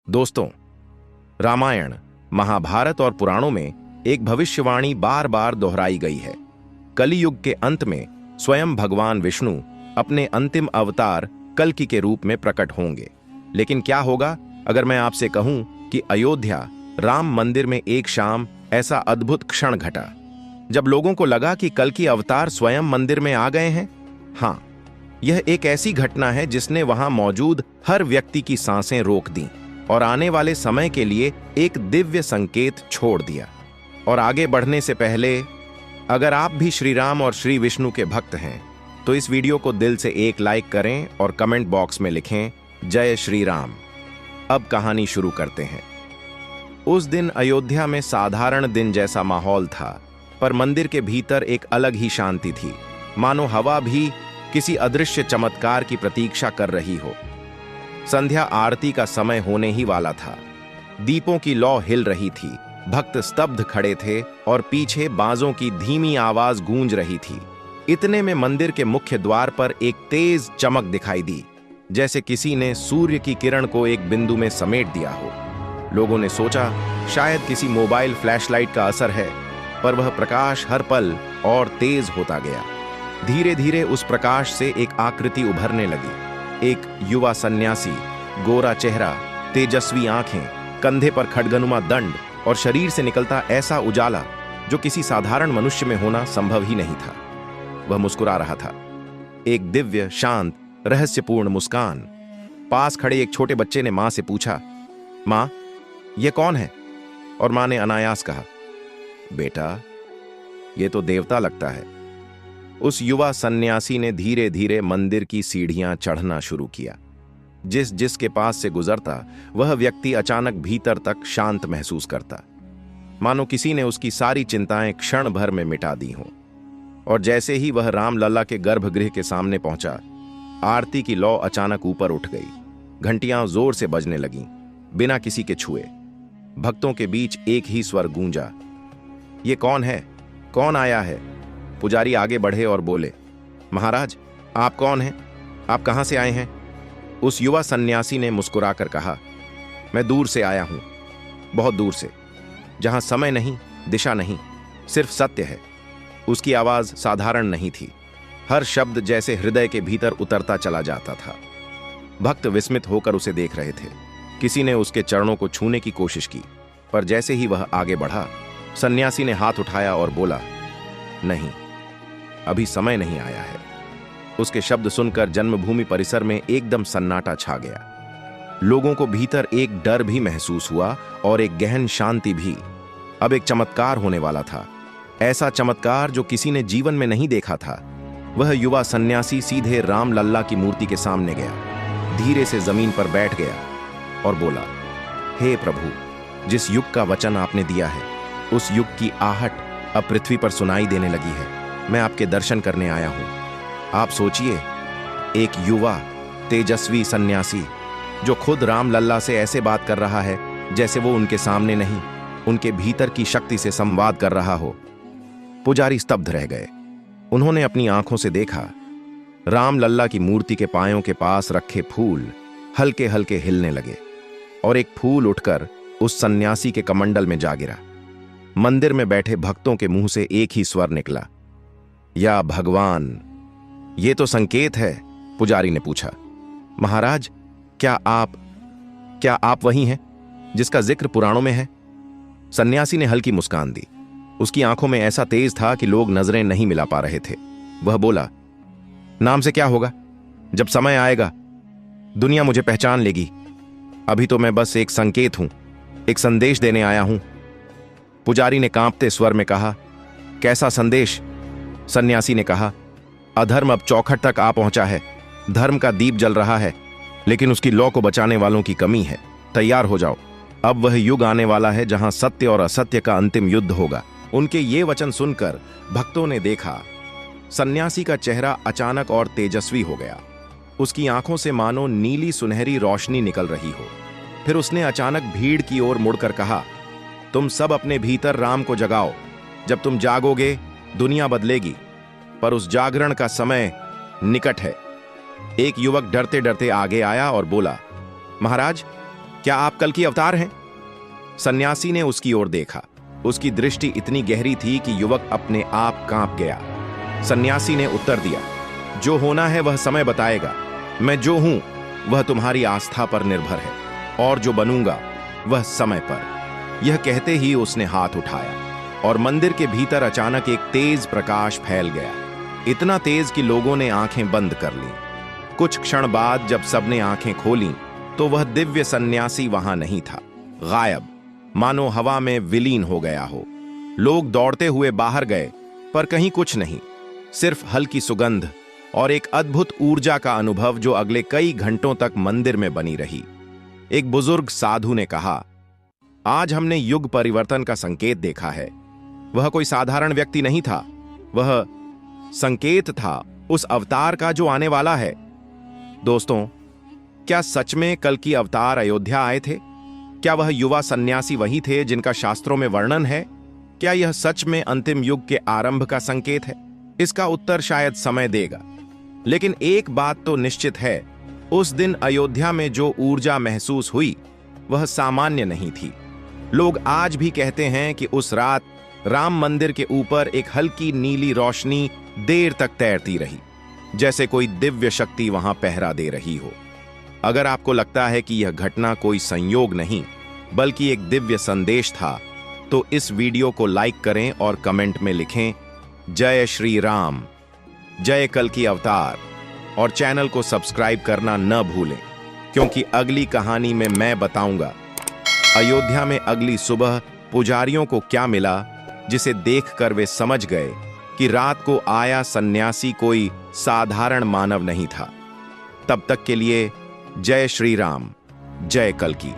दोस्तों, रामायण, महाभारत और पुराणों में एक भविष्यवाणी बार बार दोहराई गई है। कलियुग के अंत में स्वयं भगवान विष्णु अपने अंतिम अवतार कल्कि के रूप में प्रकट होंगे। लेकिन क्या होगा अगर मैं आपसे कहूं कि अयोध्या राम मंदिर में एक शाम ऐसा अद्भुत क्षण घटा जब लोगों को लगा कि कल्कि अवतार स्वयं मंदिर में आ गए हैं। हाँ, यह एक ऐसी घटना है जिसने वहां मौजूद हर व्यक्ति की सांसें रोक दी और आने वाले समय के लिए एक दिव्य संकेत छोड़ दिया। और आगे बढ़ने से पहले, अगर आप भी श्री राम और श्री विष्णु के भक्त हैं तो इस वीडियो को दिल से एक लाइक करें और कमेंट बॉक्स में लिखें जय श्री राम। अब कहानी शुरू करते हैं। उस दिन अयोध्या में साधारण दिन जैसा माहौल था, पर मंदिर के भीतर एक अलग ही शांति थी, मानो हवा भी किसी अदृश्य चमत्कार की प्रतीक्षा कर रही हो। संध्या आरती का समय होने ही वाला था। दीपों की लौ हिल रही थी, भक्त स्तब्ध खड़े थे और पीछे बांसों की धीमी आवाज गूंज रही थी। इतने में मंदिर के मुख्य द्वार पर एक तेज चमक दिखाई दी, जैसे किसी ने सूर्य की किरण को एक बिंदु में समेट दिया हो। लोगों ने सोचा शायद किसी मोबाइल फ्लैशलाइट का असर है, पर वह प्रकाश हर पल और तेज होता गया। धीरे धीरे उस प्रकाश से एक आकृति उभरने लगी। एक युवा सन्यासी, गोरा चेहरा, तेजस्वी आंखें, कंधे पर खड्गनुमा दंड और शरीर से निकलता ऐसा उजाला जो किसी साधारण मनुष्य में होना संभव ही नहीं था। वह मुस्कुरा रहा था, एक दिव्य, शांत, रहस्यपूर्ण मुस्कान। पास खड़े एक छोटे बच्चे ने मां से पूछा, मां, यह कौन है? और मां ने अनायास कहा, बेटा, यह तो देवता लगता है। उस युवा सन्यासी ने धीरे धीरे मंदिर की सीढ़ियां चढ़ना शुरू किया। जिसके पास से गुजरता वह व्यक्ति अचानक भीतर तक शांत महसूस करता, मानो किसी ने उसकी सारी चिंताएं क्षण भर में मिटा दी हों। और जैसे ही वह रामलला के गर्भगृह के सामने पहुंचा, आरती की लौ अचानक ऊपर उठ गई। घंटियां जोर से बजने लगीं, बिना किसी के छुए। भक्तों के बीच एक ही स्वर गूंजा, ये कौन है? कौन आया है? पुजारी आगे बढ़े और बोले, महाराज, आप कौन हैं? आप कहां से आए हैं? उस युवा सन्यासी ने मुस्कुराकर कहा, मैं दूर से आया हूं, बहुत दूर से, जहां समय नहीं, दिशा नहीं, सिर्फ सत्य है। उसकी आवाज साधारण नहीं थी, हर शब्द जैसे हृदय के भीतर उतरता चला जाता था। भक्त विस्मित होकर उसे देख रहे थे। किसी ने उसके चरणों को छूने की कोशिश की, पर जैसे ही वह आगे बढ़ा, सन्यासी ने हाथ उठाया और बोला, नहीं, अभी समय नहीं आया है। उसके शब्द सुनकर जन्मभूमि परिसर में एकदम सन्नाटा छा गया। लोगों को भीतर एक डर भी महसूस हुआ और एक गहन शांति भी। अब एक चमत्कार होने वाला था, ऐसा चमत्कार जो किसी ने जीवन में नहीं देखा था। वह युवा सन्यासी सीधे रामलल्ला की मूर्ति के सामने गया, धीरे से जमीन पर बैठ गया और बोला, हे प्रभु, जिस युग का वचन आपने दिया है, उस युग की आहट अब पृथ्वी पर सुनाई देने लगी है। मैं आपके दर्शन करने आया हूं। आप सोचिए, एक युवा तेजस्वी सन्यासी जो खुद रामलल्ला से ऐसे बात कर रहा है जैसे वो उनके सामने नहीं, उनके भीतर की शक्ति से संवाद कर रहा हो। पुजारी स्तब्ध रह गए। उन्होंने अपनी आंखों से देखा, रामलल्ला की मूर्ति के पायों के पास रखे फूल हल्के हल्के हिलने लगे और एक फूल उठकर उस सन्यासी के कमंडल में जा गिरा। मंदिर में बैठे भक्तों के मुंह से एक ही स्वर निकला, या भगवान, ये तो संकेत है। पुजारी ने पूछा, महाराज, क्या आप वही हैं जिसका जिक्र पुराणों में है? सन्यासी ने हल्की मुस्कान दी। उसकी आंखों में ऐसा तेज था कि लोग नजरें नहीं मिला पा रहे थे। वह बोला, नाम से क्या होगा? जब समय आएगा दुनिया मुझे पहचान लेगी। अभी तो मैं बस एक संकेत हूं, एक संदेश देने आया हूं। पुजारी ने कांपते स्वर में कहा, कैसा संदेश? सन्यासी ने कहा, अधर्म अब चौखट तक आ पहुंचा है। धर्म का दीप जल रहा है, लेकिन उसकी लौ को बचाने वालों की कमी है। तैयार हो जाओ, अब वह युग आने वाला है जहां सत्य और असत्य का अंतिम युद्ध होगा। उनके ये वचन सुनकर भक्तों ने देखा, सन्यासी का चेहरा अचानक और तेजस्वी हो गया। उसकी आंखों से मानो नीली सुनहरी रोशनी निकल रही हो। फिर उसने अचानक भीड़ की ओर मुड़कर कहा, तुम सब अपने भीतर राम को जगाओ। जब तुम जागोगे दुनिया बदलेगी, पर उस जागरण का समय निकट है। एक युवक डरते डरते आगे आया और बोला, महाराज, क्या आप कल की अवतार हैं? सन्यासी ने उसकी ओर देखा। उसकी दृष्टि इतनी गहरी थी कि युवक अपने आप कांप गया। सन्यासी ने उत्तर दिया, जो होना है वह समय बताएगा। मैं जो हूं वह तुम्हारी आस्था पर निर्भर है, और जो बनूंगा वह समय पर। यह कहते ही उसने हाथ उठाया और मंदिर के भीतर अचानक एक तेज प्रकाश फैल गया, इतना तेज कि लोगों ने आंखें बंद कर लीं। कुछ क्षण बाद जब सबने आंखें खोलीं तो वह दिव्य सन्यासी वहां नहीं था, गायब, मानो हवा में विलीन हो गया हो। लोग दौड़ते हुए बाहर गए, पर कहीं कुछ नहीं, सिर्फ हल्की सुगंध और एक अद्भुत ऊर्जा का अनुभव जो अगले कई घंटों तक मंदिर में बनी रही। एक बुजुर्ग साधु ने कहा, आज हमने युग परिवर्तन का संकेत देखा है। वह कोई साधारण व्यक्ति नहीं था, वह संकेत था उस अवतार का जो आने वाला है। दोस्तों, क्या सच में कल की अवतार अयोध्या आए थे? क्या वह युवा सन्यासी वही थे जिनका शास्त्रों में वर्णन है? क्या यह सच में अंतिम युग के आरंभ का संकेत है? इसका उत्तर शायद समय देगा, लेकिन एक बात तो निश्चित है, उस दिन अयोध्या में जो ऊर्जा महसूस हुई वह सामान्य नहीं थी। लोग आज भी कहते हैं कि उस रात राम मंदिर के ऊपर एक हल्की नीली रोशनी देर तक तैरती रही, जैसे कोई दिव्य शक्ति वहां पहरा दे रही हो। अगर आपको लगता है कि यह घटना कोई संयोग नहीं बल्कि एक दिव्य संदेश था, तो इस वीडियो को लाइक करें और कमेंट में लिखें, जय श्री राम, जय कल की अवतार, और चैनल को सब्सक्राइब करना न भूलें, क्योंकि अगली कहानी में मैं बताऊंगा अयोध्या में अगली सुबह पुजारियों को क्या मिला, जिसे देखकर वे समझ गए कि रात को आया सन्यासी कोई साधारण मानव नहीं था। तब तक के लिए जय श्री राम, जय कल की।